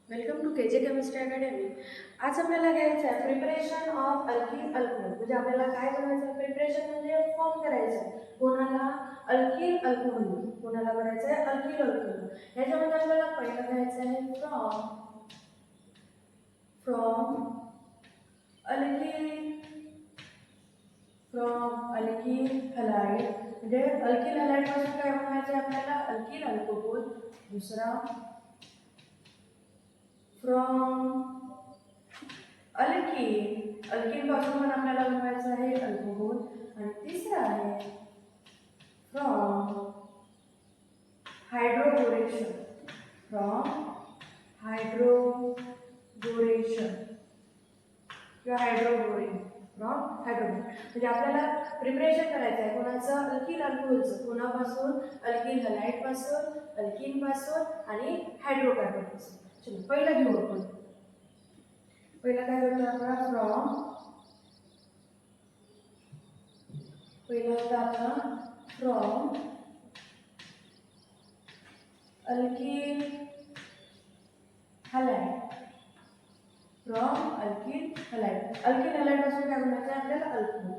Welcome to के जे chemistry academy. आज आपल्याला घ्यायचं आहे प्रिपरेशन ऑफ अल्किल अल्कोहोल. म्हणजे आपल्याला काय बनवायचं, प्रिपरेशन म्हणजे फॉर्म करायचं आहे कोणाला, अल्किल अल्कोहोल. कोणाला करायचं आहे, अल्किल अल्कोहोल. ह्याच्यामध्ये आपल्याला पहिलं घ्यायचं आहे फ्रॉम अल्किल हलाइड. म्हणजे अल्किल हलाइड पासून काय बनवायचं आहे आपल्याला, अल्किल अल्कोहोल. दुसरा फ्रॉम अल्किन पासून पण आपल्याला बनवायचं आहे अल्कोहोल. आणि तिसरा आहे फ्रॉम हायड्रोबोरेशन. किंवा हायड्रोबोरिन. म्हणजे आपल्याला प्रिपरेशन करायचं आहे कोणाचं, अल्किल अल्कोहोलचं. कोणापासून, अल्किल हलाइड पासून, अल्किन पासून आणि हायड्रोकार्बन पासून. चलो पहिलं घेऊ आपण. पहिला काय होतं आपला, from alkyl halide. Alkyl halide पासून काय बनायचं आहे आपल्याला, अल्कोहोल.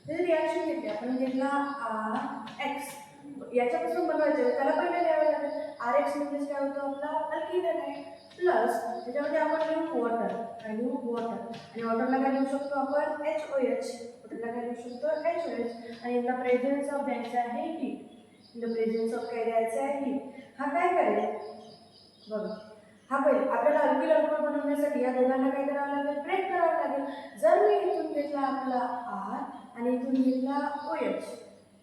जर रिॲक्शन घेतली आपण, घेतला RX, याच्यापासून बनवायचं त्याला पहिलं लिहावं लागेल. RX म्हणजे काय होतं आपला, अल्किल हलाइड. प्लस त्याच्यामध्ये आपण लिहू वॉटर. आणि वॉटरला काय लिहू शकतो आपण, HOH. वॉटरला काय लिहू शकतो, HOH. आणि इन द प्रेझेन्स ऑफ द्यायचं आहे हीट. काय द्यायचं आहे, हीट. हा काय करेल बघा, हा पहिले आपल्याला अल्किल अल्कोहोल बनवण्यासाठी या दोघांना काय करावं लागेल, ब्रेक करावं लागेल. जर मी इथून घेतला आपला R आणि इथून घेतला OH,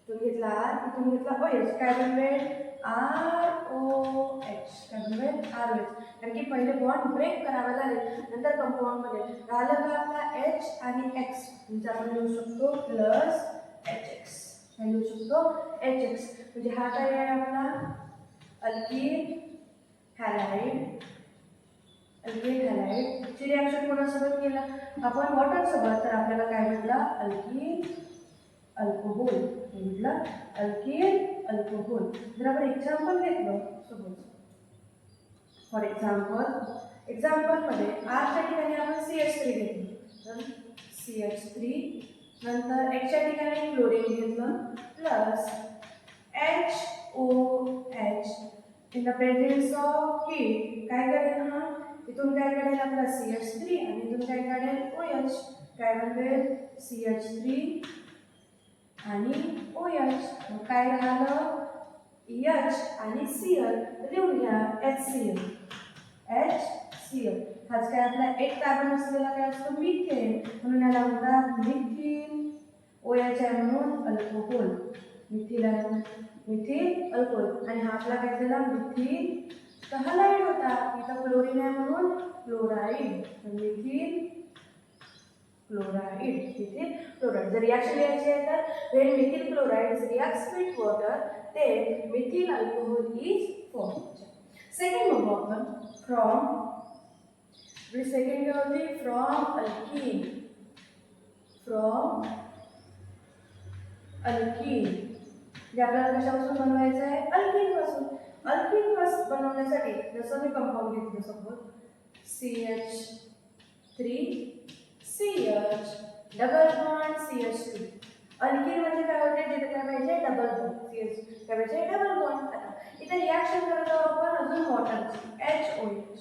इथून घेतला R, इथून घेतला OH, काय बनवेल, ROH. काय बनवेल, ROH. कारण की पहिले बॉन्ड ब्रेक करावा लागेल, नंतर कंपाऊंडमध्ये राहिलं का आपला H आणि X, म्हणजे आपण लिहू शकतो प्लस HX. काय लिहू शकतो, HX. म्हणजे हा काय आहे आपला अल्किल हॅलाइड. ची रिॲक्शन कोणासोबत केला आपण, वॉटर सोबत. तर आपल्याला काय भेटला, अल्किल अल्कोहोल. म्हटलं अल्किल अल्कोहोल. जर आपण एक्झाम्पल घेतलं, सपोज फॉर एक्झाम्पलमध्ये R च्या ठिकाणी आपण CH3 घेतलं, तर CH3. नंतर X च्या ठिकाणी क्लोरीन घेतलं, plus HOH. In the presence of heat काय करेल, हा इथून काय काढेल आपला CH3 आणि इथून काय काढेल OH. काय बनवेल, CH3 आणि OH. मग काय राहिलं, H आणि Cl. लिहून घ्या HCl. हाच काय आपला एक कार्बन असलेला काय असतो, मिथेन. म्हणून याला म्हणतात मिथिल. OH आहे म्हणून अल्कोहोल. Methyl alcohol. आणि हा आपला काय झाला, मिथिल हलाइड होता. इथं क्लोरीन आहे म्हणून क्लोराईड. Methyl chloride. जर रिॲक्शन लिहायची आहे तर when methyl chloride reacts with water then methyl alcohol is formed. Second बघू आपण, सेकंड काय होती, फ्रॉम अल्कीन. म्हणजे आपल्याला कशापासून बनवायचं आहे, अल्कीन पासून. बनवण्यासाठी जसं मी कंपाऊंड घेतलं, suppose CH3CH double bond CH3. Alkyne म्हणजे काय होते, जिथे काय पाहिजे, डबल बॉन्ड. CH काय पाहिजे, डबल बॉन्ड. आता इथे रिॲक्शन करत आहोत आपण अजून वॉटरची, HOH.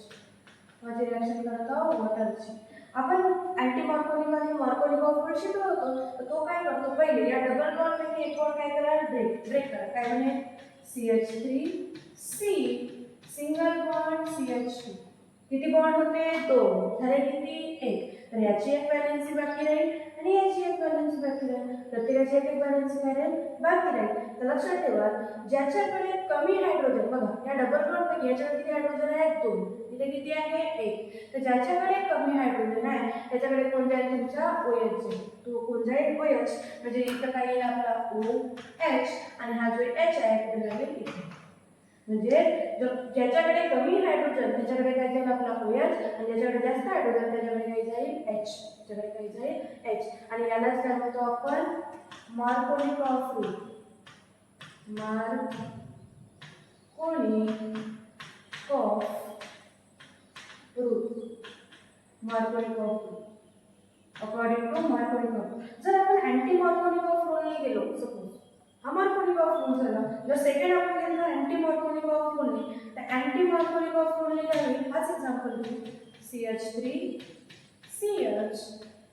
माझी रिॲक्शन करत आहोत वॉटरची. आपण अँटीमॉर्कोनिक आणि मॉर्कोनिक ऑफ शिकलो होतो. तर तो काय करतो, पहिले या डबल बॉन्ड मध्ये एक बॉन्ड काय कराल, ब्रेक करा. काय बनेल, CH3C सिंगल बॉन्ड CH2. किती बॉन्ड होते, 2 झाले. किती, 1. तर याची एक व्हॅलेन्सी बाकी राहील आणि याची एक व्हॅलेन्सी बाकी राहील. प्रत्येकाची एक व्हॅलेन्सी बाकी राहील. तर लक्षात ठेवा, ज्याच्याकडे कमी हायड्रोजन, बघा या डबल बॉन्ड पैकी याच्याकडे किती हायड्रोजन आहे, 2. इथे किती आहे, 1. तर ज्याच्याकडे कमी हायड्रोजन आहे त्याच्याकडे कोण जाईल, तुमचा OH. तो कोण जाईल, OH. म्हणजे इथं काय येईल आपला OH आणि हा जो H आहे तो लागेल इथे. म्हणजे ज्याच्याकडे कमी हायड्रोजन त्याच्याकडे काय जाईल आपला OH आणि ज्याच्याकडे जास्त हायड्रोजन त्याच्याकडे काय जाईल, H. त्याच्याकडे काय जाईल, H. आणि यालाच काय म्हणतो आपण, Markovnikov group. Markovnikov Markovnikov rule. According to Markovnikov. जर आपण अँटी मार्कोनिकॉफ रूलने गेलो, सपोज हा मार्कोनिकॉफ रूल झाला, जर सेकंड आपण घेतला अँटी मार्कोनिकॉफ रूलने, तर अँटी मार्कोनिकॉफ रूलने काय होईल, हाच एक्झाम्पल घेऊ. CH3CH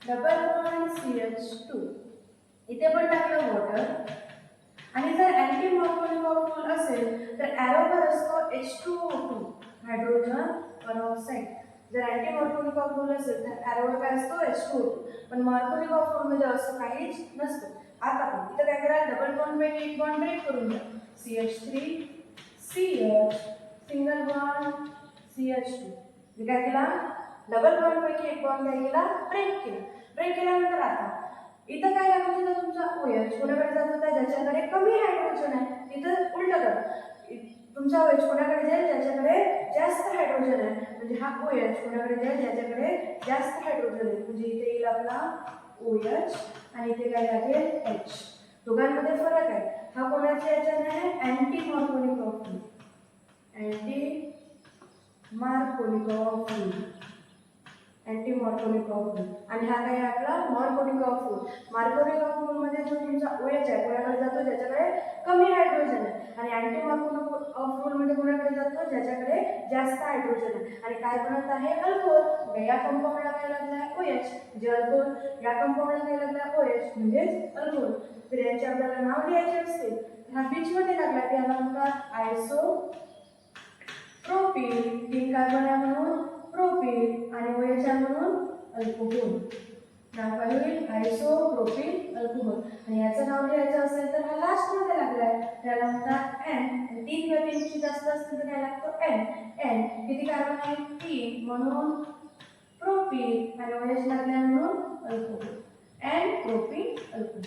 डबल बॉन्ड CH2, इथे पण टाकलं वॉटर. आणि जर अँटी मार्कोनिकॉफ रूल असेल तर ॲरोवर असतो H2O2 हायड्रोजन पेरॉक्साइड. जर अँटी मार्कोनिकॉफ रूल असेल तर ॲरोवर काय असतो H2O2. पण मार्कोनिकॉफ रूलमध्ये असं काहीच नसतं. आता आपण इथं काय करा, डबल बॉन्ड पैकी एक बॉन्ड ब्रेक करून घ्या. CH3CH single bond CH2. मी काय केला, डबल बॉन्ड पैकी एक बॉन्ड काय केला, ब्रेक केला. ब्रेक केल्यानंतर आता इथं काय लागत होतं, तुमचा OH कोणाकडे जात होता, ज्याच्याकडे कमी हायड्रोजन आहे. इथं उलट करा, तुमचा OH कोणाकडे जाईल, ज्याच्याकडे जास्त हायड्रोजन आहे. म्हणजे हा OH कोणाकडे जाईल, ज्याच्याकडे जास्त हायड्रोजन आहे. म्हणजे इथे येईल आपला OH आणि इथे काय लागेल H. दोघांमध्ये फरक आहे. हा कोणाच्या याच्याने आहे, anti Markovnikov rule. Anti Markovnikov rule, anti Markovnikov rule. आणि हा काय आहे आपला मार्कोनिकॉफ रूल. मार्कोनिकॉफ रूलमध्ये जो तुमचा OH आहे कोणाकडे जातो, ज्याच्याकडे कमी हायड्रोजन आहे. आणि अँटी मार्कोनिकॉफ रूलमध्ये कोणाकडे जातो, ज्याच्याकडे जास्त हायड्रोजन आहे. आणि काय बनत आहे, अल्कोहोल. या कंपाऊंडला काय लागला आहे, OH म्हणजे अल्कोहोल. या कंपाऊंडला काय लागला आहे, OH म्हणजेच अल्कोहोल. तर याचे आपल्याला नाव लिहायचे असते. हा बीचमध्ये लागला की याला म्हणतात आयसोप्रोपील. 3 कार्बन आहे म्हणून प्रोपील आणि OH आहे म्हणून अल्कोहोल. नाव काय होईल, आयसोप्रोपील अल्कोहोल. आणि याचं नाव लिहायचं असेल तर हा लास्टमध्ये लागला आहे, त्याला म्हणतात N. 3 किंवा 3 पेक्षा जास्त असेल तर काय लागतो, N. किती कार्बन आहे, 3 म्हणून प्रोपील आणि OH लागला म्हणून अल्कोहोल. N propyl alcohol.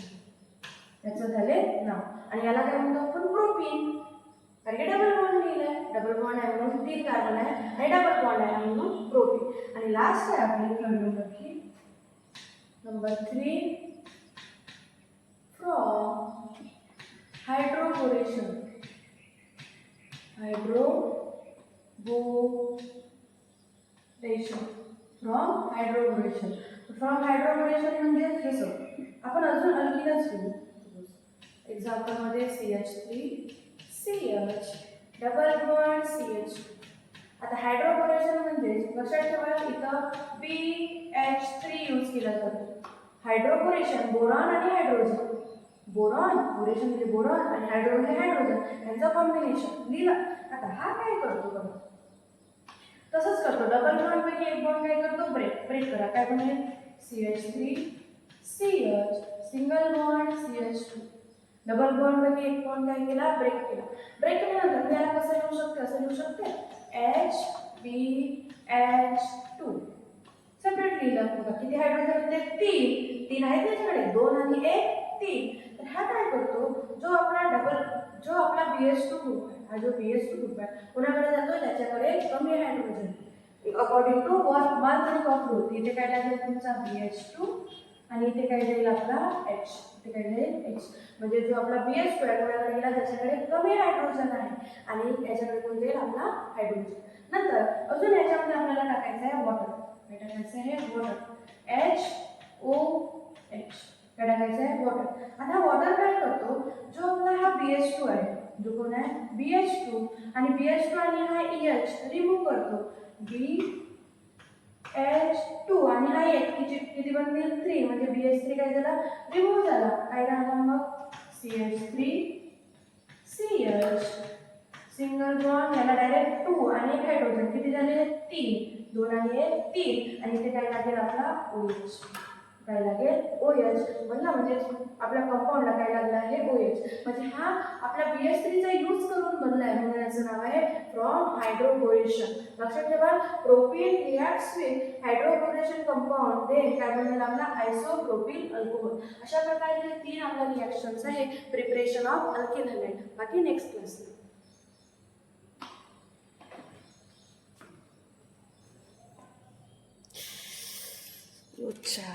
त्याचं झाले नाव. आणि याला काय म्हणतो आपण, प्रोपीन. कारण की डबल बॉन्ड लिहिलंय, डबल बॉन्ड आहे म्हणून 3 कार्बन आहे आणि डबल बॉन्ड आहे म्हणून प्रोपीन. आणि लास्ट आहे आपली थर्ड नंबर की number 3 from hydroboration. Hydroboration from hydroboration. From hydroboration म्हणजे हे सगळं आपण अजून अल्किनच घेऊ. एक्झाम्पलमध्ये CH3CH डबल बॉन्ड CH2. आता हायड्रोबोरेशन म्हणजे लक्षात ठेवा, इथं BH3 यूज केला जातो. हायड्रोबोरेशन बोरॉन आणि हायड्रोजन. बोरॉन बोरेशन म्हणजे बोरॉन आणि हायड्रो म्हणजे हायड्रोजन, यांचं कॉम्बिनेशन लिहिलं. आता हा काय करतो बघा, तसंच करतो. डबल बॉन्ड पैकी एक बॉन्ड काय करतो, ब्रेक करा. काय बनेल, CH3CH single bond CH2. Double bond पैकी एक बॉन्ड काय केला, ब्रेक केला. ब्रेक केल्यानंतर त्याला कसं लिहू शकते, असं लिहू शकते HBH2. सेपरेट लिहिलं बघा. किती हायड्रोजन होते, 3 आहेत त्याच्याकडे, 2 आणि 1 3. तर हा काय करतो, जो आपला BH2 ग्रुप आहे, हा जो BH2 ग्रुप आहे कोणाकडे जातो, ज्याच्याकडे कमी hydrogen. According to Markovnikov rule इथे काय लागेल तुमचा BH2 आणि इथे काय जाईल आपला H. इथे काय जाईल H. म्हणजे जो आपला BH2 आहे कोणाकडे गेला, ज्याच्याकडे कमी हायड्रोजन आहे आणि याच्याकडे कोण जाईल, आपला हायड्रोजन. नंतर अजून याच्यामध्ये आपल्याला टाकायचं आहे वॉटर. काय टाकायचं आहे, वॉटर. HOH काय टाकायचं आहे, वॉटर. आता वॉटर काय करतो, जो आपला हा BH2 आहे, जो कोण आहे BH2 आणि BH2 आणि हा EH रिमूव्ह करतो. BH2 आणि हा एक किती बनतील, 3. म्हणजे BH3 काय झाला, रिमूव्ह झाला. काय राहिला मग CH3CH सिंगल बॉन्ड, याला डायरेक्ट 2 आणि एक हायड्रोजन. किती झाले, 3. 2 आणि 1 3. आणि इथे काय लागेल आपला OH. काय लागेल OH बनला. म्हणजे आपल्या कंपाऊंडला काय लागलं आहे, OH. म्हणजे हा आपल्या BH3 चा यूज करून बनला आहे, म्हणून याचं नाव आहे फ्रॉम हायड्रोबोरेशन. लक्षात ठेवा, propene reacts with hydroboration compound, then काय बनला आपला आयसोप्रोपील अल्कोहोल. अशा प्रकारे हे 3 आपल्या रिॲक्शन्स आहे प्रिपरेशन ऑफ अल्किल हॅलाइड. बाकी नेक्स्ट क्लासला. अच्छा.